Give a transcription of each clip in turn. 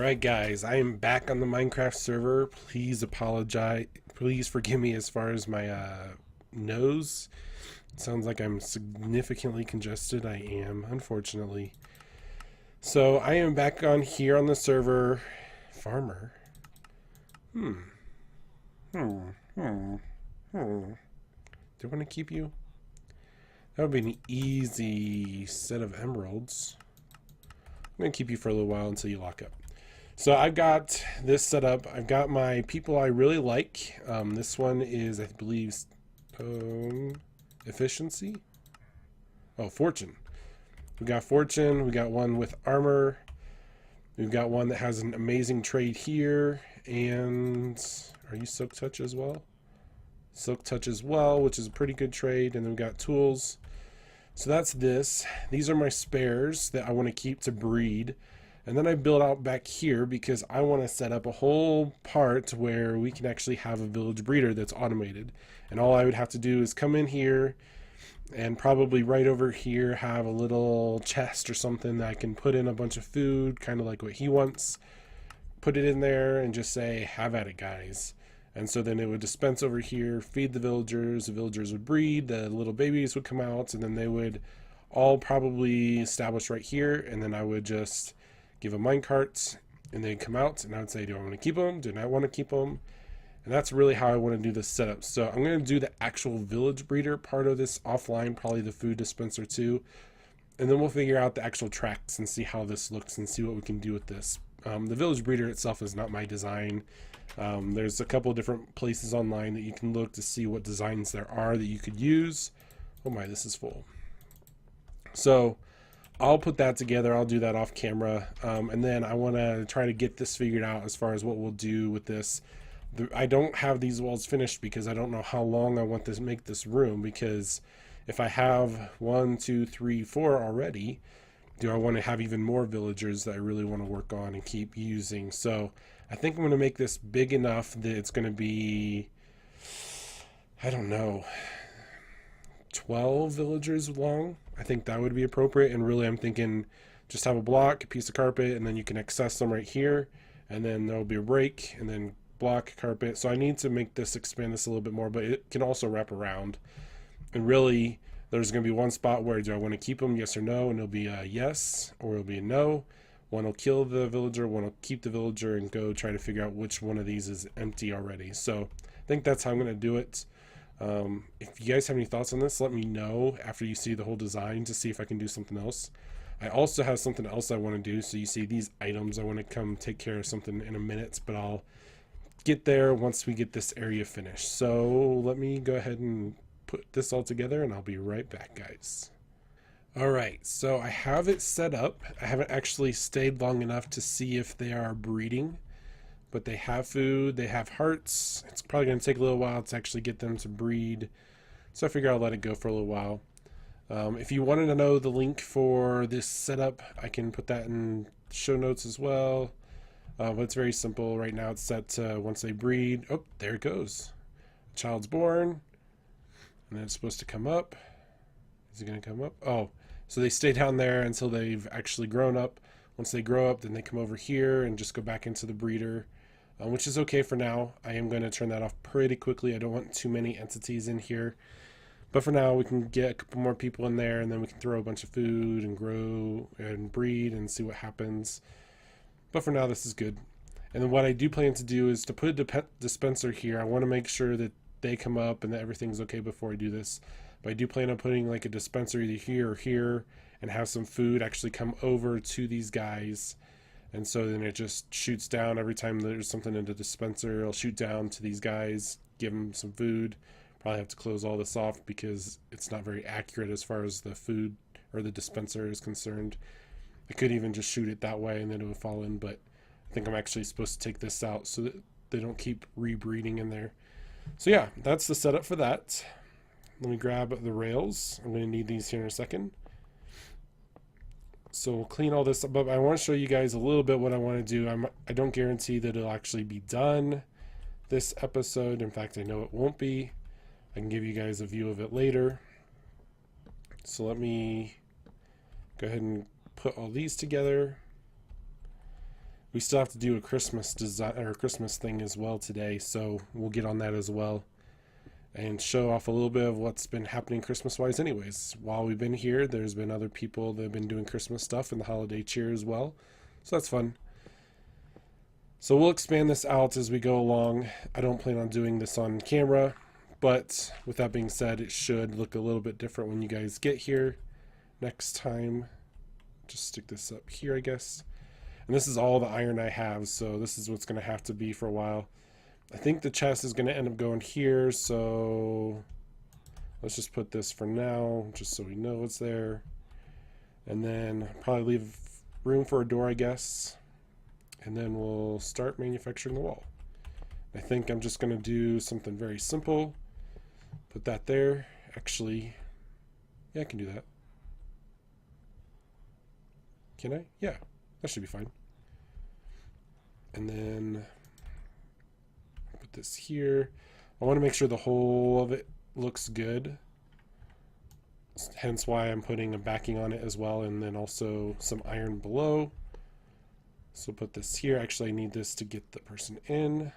Alright guys, I am back on the Minecraft server. Please apologize. Please forgive me as far as my nose. It sounds like I'm significantly congested. I am, unfortunately. So I am back on here on the server. Farmer. Hmm. Hmm. Hmm. Hmm. Do I want to keep you? That would be an easy set of emeralds. I'm going to keep you for a little while until you lock up. So I've got this set up. I've got my people I really like. This one is, I believe, efficiency. Oh, fortune. We got fortune. We got one with armor. We've got one that has an amazing trade here. And are you silk touch as well? Silk touch as well, which is a pretty good trade. And then we've got tools. So that's this. These are my spares that I want to keep to breed. And then I build out back here because I want to set up a whole part where we can actually have a village breeder that's automated. And all I would have to do is come in here and probably right over here have a little chest or something that I can put in a bunch of food, kind of like what he wants. Put it in there and just say, have at it, guys. And so then it would dispense over here, feed the villagers would breed, the little babies would come out, and then they would all probably establish right here, and then I would just give them minecart, and they'd come out, and I would say, do I want to keep them? Do I not want to keep them? And that's really how I want to do this setup. So I'm going to do the actual village breeder part of this offline, probably the food dispenser too. And then we'll figure out the actual tracks and see how this looks and see what we can do with this. The village breeder itself is not my design. There's a couple of different places online that you can look to see what designs there are that you could use. Oh my, this is full. So I'll put that together. I'll do that off camera. And then I want to try to get this figured out as far as what we'll do with this. I don't have these walls finished because I don't know how long I want to make this room, because if I have 1, 2, 3, 4 already, do I want to have even more villagers that I really want to work on and keep using? So I think I'm going to make this big enough that it's going to be, I don't know, 12 villagers long. I think that would be appropriate. And really I'm thinking just have a block, a piece of carpet, and then you can access them right here, and then there'll be a break, and then block, carpet. So I need to make this, expand this a little bit more, but it can also wrap around. And really there's going to be one spot where do I want to keep them, yes or no, and it'll be a yes or it'll be a no. One will kill the villager, one will keep the villager, and go try to figure out which one of these is empty already. So I think that's how I'm going to do it. If you guys have any thoughts on this, let me know after you see the whole design to see if I can do something else. I also have something else I want to do. So you see these items, I want to come take care of something in a minute, but I'll get there once we get this area finished. So let me go ahead and put this all together and I'll be right back, guys. Alright, so I have it set up. I haven't actually stayed long enough to see if they are breeding, but they have food, they have hearts. It's probably going to take a little while to actually get them to breed, so I figure I'll let it go for a little while. If you wanted to know the link for this setup, I can put that in show notes as well. But it's very simple. Right now it's set to once they breed. Oh, there it goes. A child's born. And then it's supposed to come up. Is it going to come up? Oh, so they stay down there until they've actually grown up. Once they grow up, then they come over here and just go back into the breeder, which is okay for now. I am going to turn that off pretty quickly. I don't want too many entities in here. But for now, we can get a couple more people in there, and then we can throw a bunch of food and grow and breed and see what happens. But for now, this is good. And then what I do plan to do is to put a dispenser here. I want to make sure that they come up and that everything's okay before I do this. But I do plan on putting like a dispenser either here or here and have some food actually come over to these guys. And so then it just shoots down every time there's something in the dispenser. It'll shoot down to these guys, give them some food. Probably have to close all this off because it's not very accurate as far as the food or the dispenser is concerned. I could even just shoot it that way and then it would fall in, but I think I'm actually supposed to take this out so that they don't keep rebreeding in there. So yeah, that's the setup for that. Let me grab the rails. I'm going to need these here in a second. So we'll clean all this up, but I want to show you guys a little bit what I want to do. I don't guarantee that it'll actually be done this episode. In fact, I know it won't be. I can give you guys a view of it later. So let me go ahead and put all these together. we still have to do a Christmas design or Christmas thing as well today, so we'll get on that as well and show off a little bit of what's been happening Christmas wise anyways. While we've been here, there's been other people that have been doing Christmas stuff in the holiday cheer as well, so that's fun. So we'll expand this out as we go along. I don't plan on doing this on camera, but with that being said, it should look a little bit different when you guys get here next time. Just stick this up here, I guess. And this is all the iron I have, so this is what's going to have to be for a while. I think the chest is going to end up going here, so let's just put this for now, just so we know it's there. And then probably leave room for a door, I guess. And then we'll start manufacturing the wall. I think I'm just going to do something very simple. Put that there. Actually, yeah, I can do that. Can I? Yeah, that should be fine. And then put this here. I want to make sure the whole of it looks good. Hence why I'm putting a backing on it as well, and then also some iron below. So put this here. Actually, I need this to get the person in.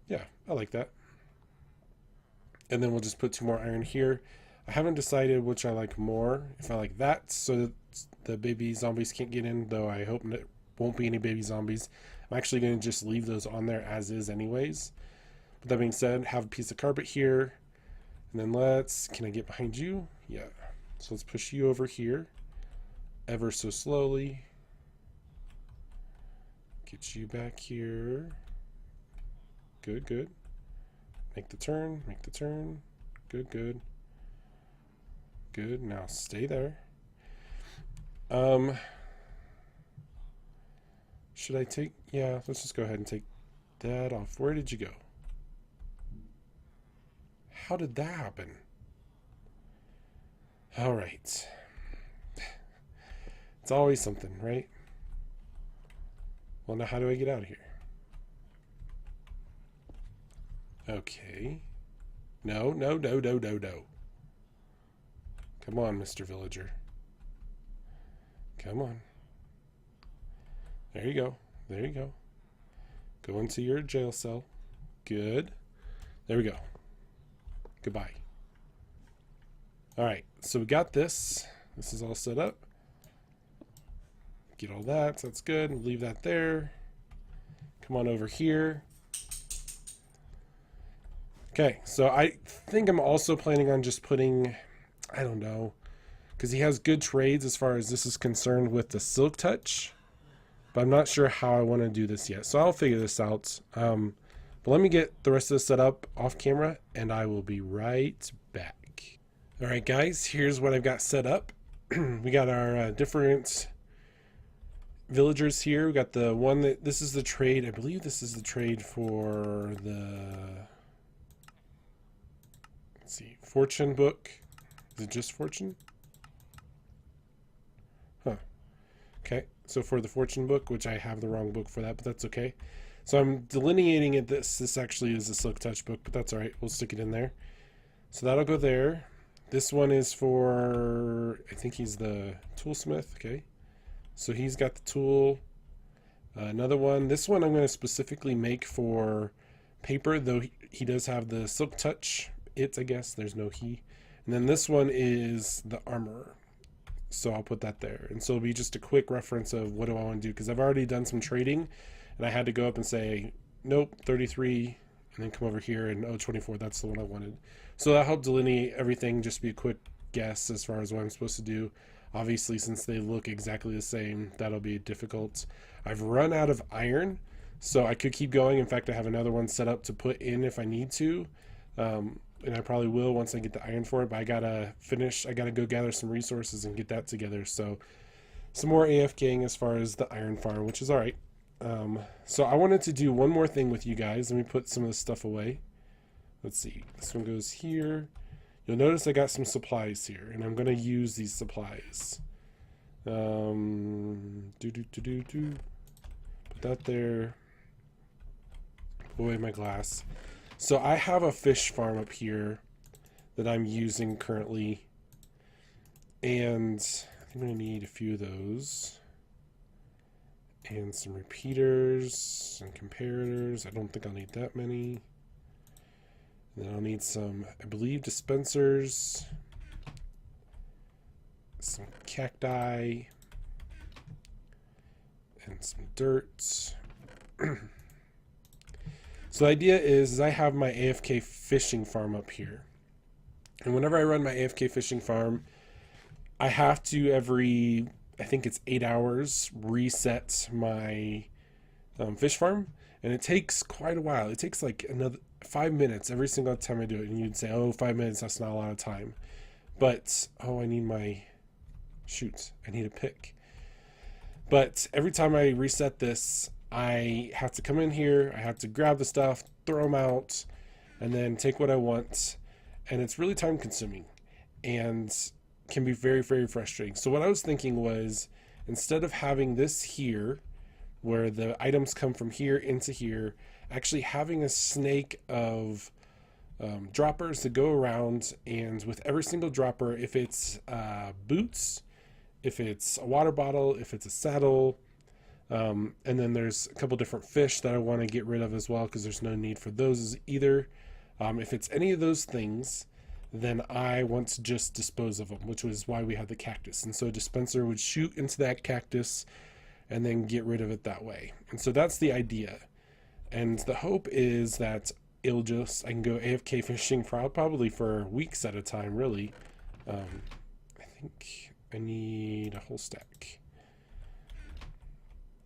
Yeah, I like that. And then we'll just put 2 more iron here. I haven't decided which I like more. If I like that, so that the baby zombies can't get in, though I hope it won't be any baby zombies. I'm actually going to just leave those on there as is anyways. But that being said, have a piece of carpet here. And then can I get behind you? Yeah. So let's push you over here ever so slowly. Get you back here. Good, good. Make the turn, make the turn. Good, good. Good, now stay there. Should I take, yeah, let's just go ahead and take that off. Where did you go? How did that happen? All right. It's always something, right? Well, now how do I get out of here? Okay. No, no, no, no, no, no. Come on, Mr. Villager. Come on. There you go. There you go. Go into your jail cell. Good. There we go. Goodbye. Alright, so we got this. This is all set up. Get all that, so that's good. We'll leave that there. Come on over here. Okay, so I think I'm also planning on just putting, I don't know, because he has good trades as far as this is concerned with the silk touch, but I'm not sure how I want to do this yet, so I'll figure this out. But let me get the rest of this set up off camera, and I will be right back. All right, guys, here's what I've got set up. We got our different villagers here. We got the one that, this is the trade, I believe this is the trade for the, let's see, fortune book. Is it just fortune? Huh. Okay, so for the fortune book, which I have the wrong book for that, but that's okay. So I'm delineating it, this actually is a silk touch book, but that's all right, we'll stick it in there. So that'll go there. This one is for, I think he's the toolsmith, okay. So he's got the tool. Another one, this one I'm going to specifically make for paper, though he does have the silk touch, I guess, there's no he. And then this one is the armor. So I'll put that there. And so it'll be just a quick reference of what do I want to do, because I've already done some trading, and I had to go up and say, nope, 33, and then come over here and, oh, 24, that's the one I wanted. So that helped delineate everything, just be a quick guess as far as what I'm supposed to do. Obviously, since they look exactly the same, that'll be difficult. I've run out of iron, so I could keep going. In fact, I have another one set up to put in if I need to. And I probably will once I get the iron for it, but I gotta go gather some resources and get that together. So some more AFKing as far as the iron farm, which is all right. So I wanted to do one more thing with you guys. Let me put some of this stuff away. Let's see, this one goes here. You'll notice I got some supplies here, and I'm gonna use these supplies. Put that there. Put away my glass. So I have a fish farm up here that I'm using currently, and I think I'm gonna need a few of those. And some repeaters and comparators. I don't think I'll need that many. And then I'll need some, I believe, dispensers. Some cacti. And some dirt. So the idea is I have my AFK fishing farm up here. And whenever I run my AFK fishing farm, I have to every, I think it's 8 hours, reset my fish farm. And it takes quite a while. It takes like another 5 minutes every single time I do it. And you'd say, oh, 5 minutes, that's not a lot of time. But, oh, I need my, shoot, I need a pick. But every time I reset this, I have to come in here, I have to grab the stuff, throw them out, and then take what I want. And it's really time consuming and can be very, very frustrating. So what I was thinking was, instead of having this here, where the items come from here into here, actually having a snake of droppers that go around, and with every single dropper, if it's boots, if it's a water bottle, if it's a saddle, and then there's a couple different fish that I want to get rid of as well, because there's no need for those either. If it's any of those things, then I want to just dispose of them, which was why we had the cactus. And so a dispenser would shoot into that cactus and then get rid of it that way. And so that's the idea. And the hope is that I can go AFK fishing for probably for weeks at a time, really. I think I need a whole stack.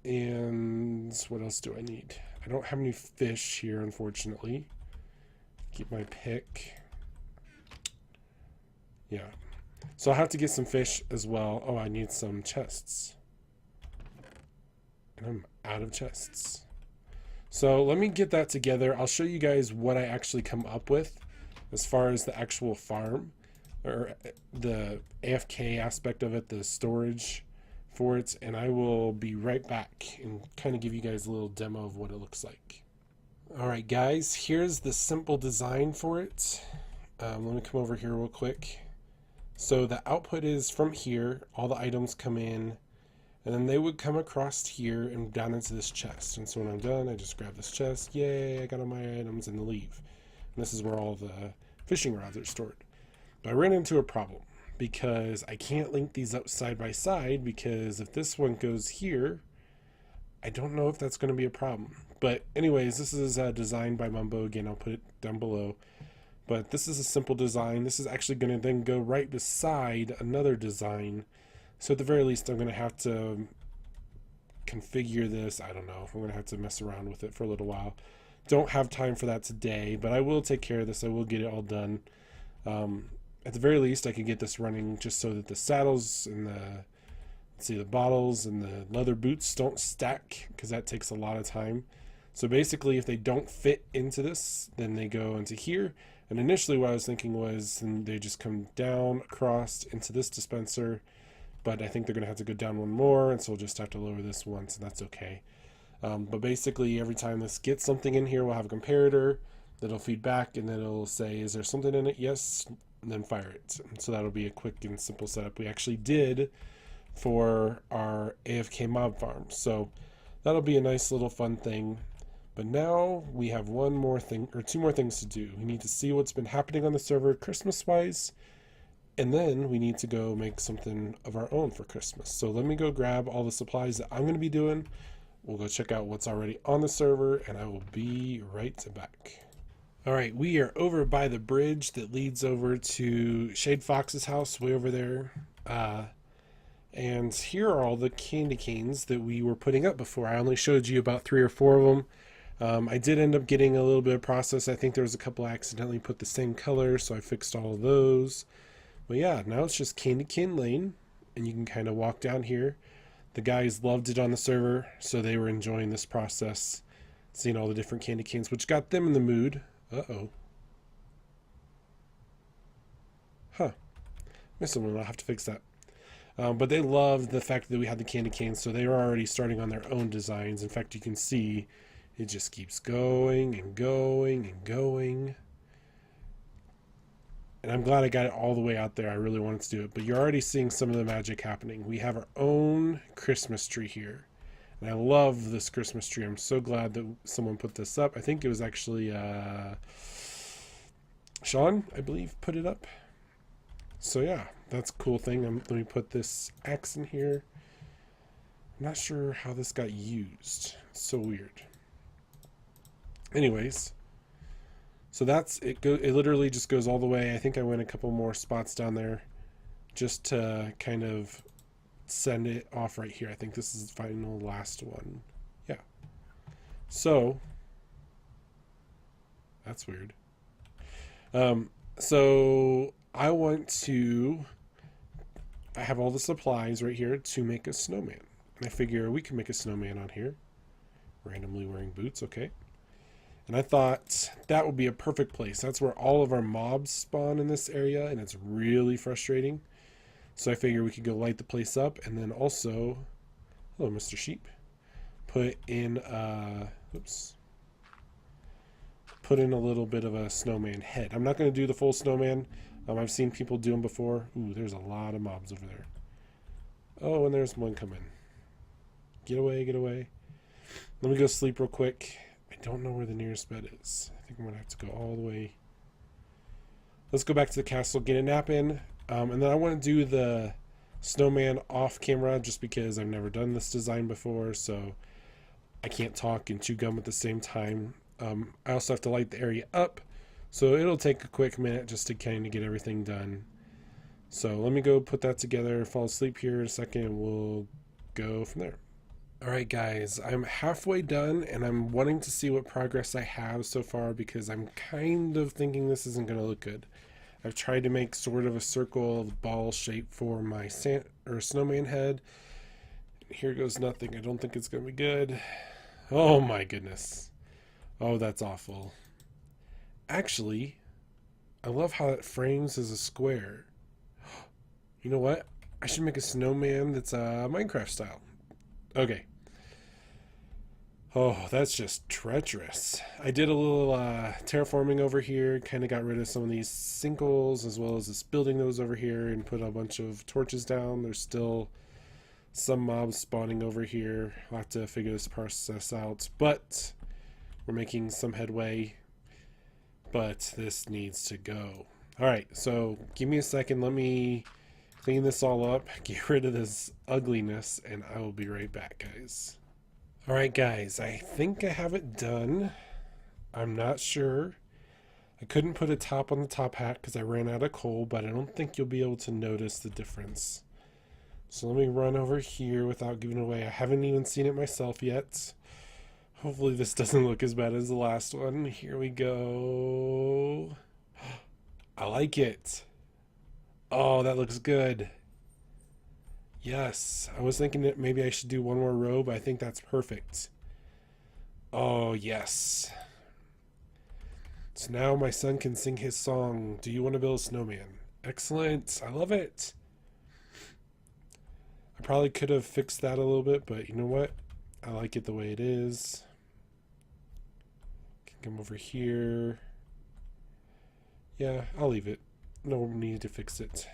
And what else do I need? I don't have any fish here, unfortunately. Keep my pick. Yeah. So I'll have to get some fish as well. Oh, I need some chests. And I'm out of chests. So let me get that together. I'll show you guys what I actually come up with as far as the actual farm, or the AFK aspect of it, the storage for it, and I will be right back and kind of give you guys a little demo of what it looks like. Alright guys, here's the simple design for it. Let me come over here real quick. So the output is from here, all the items come in, and then they would come across here and down into this chest. And so when I'm done, I just grab this chest, yay, I got all my items, and leave. And this is where all the fishing rods are stored. But I ran into a problem, because I can't link these up side by side, because if this one goes here, I don't know if that's going to be a problem. But anyways, this is designed by Mumbo. Again, I'll put it down below. But this is a simple design. This is actually going to then go right beside another design. So at the very least, I'm going to have to configure this. I don't know. I'm going to have to mess around with it for a little while. Don't have time for that today, but I will take care of this. I will get it all done. At the very least, I could get this running just so that the saddles and the bottles and the leather boots don't stack, because that takes a lot of time. So basically, if they don't fit into this, then they go into here. And initially what I was thinking was, then they just come down across into this dispenser, but I think they're going to have to go down one more, and so we'll just have to lower this once, and that's okay. But basically, every time this gets something in here, we'll have a comparator that'll feed back, and then it'll say, is there something in it? Yes, and then fire it. So that'll be a quick and simple setup we actually did for our AFK mob farm. So that'll be a nice little fun thing. But now we have one more thing, or two more things to do. We need to see what's been happening on the server Christmas-wise, and then we need to go make something of our own for Christmas. So let me go grab all the supplies that I'm going to be doing. We'll go check out what's already on the server, and I will be right back. Alright, we are over by the bridge that leads over to Shade Fox's house, way over there. And here are all the candy canes that we were putting up before. I only showed you about 3 or 4 of them. I did end up getting a little bit of process. I think there was a couple I accidentally put the same color, so I fixed all of those. But yeah, now it's just Candy Cane Lane, and you can kind of walk down here. The guys loved it on the server, so they were enjoying this process, seeing all the different candy canes, which got them in the mood. Uh-oh. Huh. Missing one. I'll have to fix that. But they loved the fact that we had the candy canes, so they were already starting on their own designs. In fact, you can see it just keeps going and going and going. And I'm glad I got it all the way out there. I really wanted to do it. But you're already seeing some of the magic happening. We have our own Christmas tree here. And I love this Christmas tree. I'm so glad that someone put this up. I think it was actually Sean, I believe, put it up. So yeah, that's a cool thing. Let me put this X in here. I'm not sure how this got used. It's so weird. Anyways, so that's it. It literally just goes all the way. I think I went a couple more spots down there just to kind of send it off right here. I think this is the final last one. Yeah. So that's weird. So I have all the supplies right here to make a snowman. And I figure we can make a snowman on here. Randomly wearing boots, okay. And I thought that would be a perfect place. That's where all of our mobs spawn in this area, and it's really frustrating. So I figure we could go light the place up, and then also, hello, Mr. Sheep, put in a little bit of a snowman head. I'm not going to do the full snowman. I've seen people do them before. Ooh, there's a lot of mobs over there. Oh, and there's one coming. Get away, get away. Let me go sleep real quick. I don't know where the nearest bed is. I think I'm going to have to go all the way. Let's go back to the castle, get a nap in. And then I want to do the snowman off camera just because I've never done this design before, so I can't talk and chew gum at the same time. I also have to light the area up, so it'll take a quick minute just to kind of get everything done. So let me go put that together, fall asleep here in a second, and we'll go from there. Alright guys, I'm halfway done and I'm wanting to see what progress I have so far because I'm kind of thinking this isn't going to look good. I've tried to make sort of a circle of ball shape for my snowman head. Here goes nothing. I don't think it's going to be good. Oh my goodness. Oh, that's awful. Actually, I love how it frames as a square. You know what? I should make a snowman that's Minecraft style. Okay. Oh, that's just treacherous. I did a little terraforming over here, kind of got rid of some of these sinkholes as well as this building that was over here and put a bunch of torches down. There's still some mobs spawning over here. I'll have to figure this process out, but we're making some headway, but this needs to go. Alright, so give me a second. Let me clean this all up, get rid of this ugliness, and I will be right back, guys. Alright guys, I think I have it done. I'm not sure. I couldn't put a top on the top hat because I ran out of coal, but I don't think you'll be able to notice the difference. So let me run over here without giving away. I haven't even seen it myself yet. Hopefully this doesn't look as bad as the last one. Here we go. I like it. Oh, that looks good. Yes, I was thinking that maybe I should do one more row, but I think that's perfect. Oh, yes. So now my son can sing his song, Do You Want to Build a Snowman? Excellent. I love it. I probably could have fixed that a little bit, but you know what? I like it the way it is. Can come over here. Yeah, I'll leave it. No need to fix it.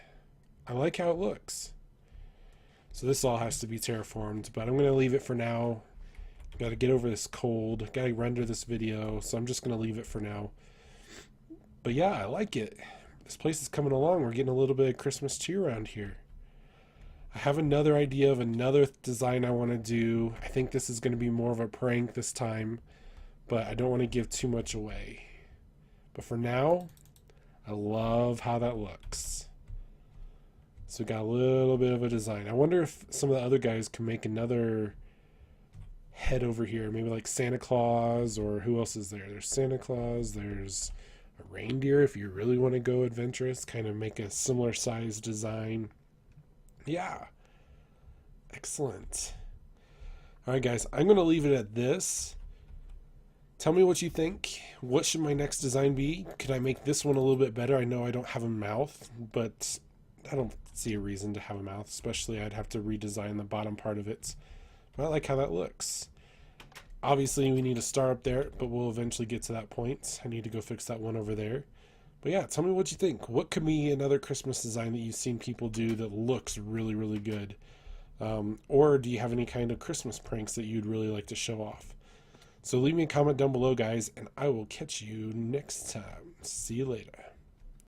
I like how it looks. So this all has to be terraformed, but I'm going to leave it for now. Got to get over this cold. Got to render this video, so I'm just going to leave it for now. But yeah, I like it. This place is coming along. We're getting a little bit of Christmas cheer around here. I have another idea of another design I want to do. I think this is going to be more of a prank this time, but I don't want to give too much away. But for now, I love how that looks. So we got a little bit of a design. I wonder if some of the other guys can make another head over here. Maybe like Santa Claus, or who else is there? There's Santa Claus. There's a reindeer if you really want to go adventurous. Kind of make a similar size design. Yeah. Excellent. All right, guys. I'm going to leave it at this. Tell me what you think. What should my next design be? Could I make this one a little bit better? I know I don't have a mouth, but I don't see a reason to have a mouth, especially I'd have to redesign the bottom part of it. But I like how that looks. Obviously, we need a star up there, but we'll eventually get to that point. I need to go fix that one over there. But yeah, tell me what you think. What could be another Christmas design that you've seen people do that looks really, really good? Or do you have any kind of Christmas pranks that you'd really like to show off? So leave me a comment down below, guys, and I will catch you next time. See you later.